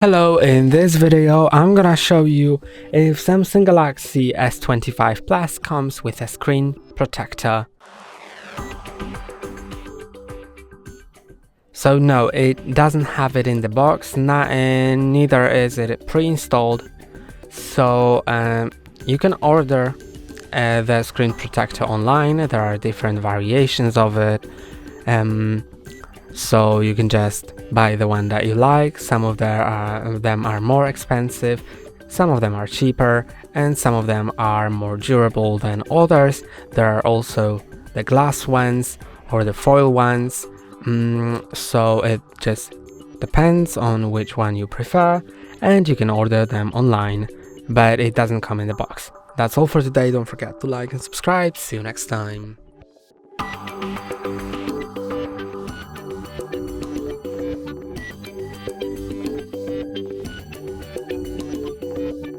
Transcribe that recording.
Hello, in this video I'm gonna show you if Samsung Galaxy S25 Plus comes with a screen protector. So no, it doesn't have it in the box, and neither is it pre-installed. So you can order the screen protector online. There are different variations of it. So you can just buy the one that you like. Some of them are more expensive, some of them are cheaper, and some of them are more durable than others. There are also the glass ones or the foil ones. So it just depends on which one you prefer, and you can order them online, but it doesn't come in the box. That's all for today. Don't forget to like and subscribe. See you next time.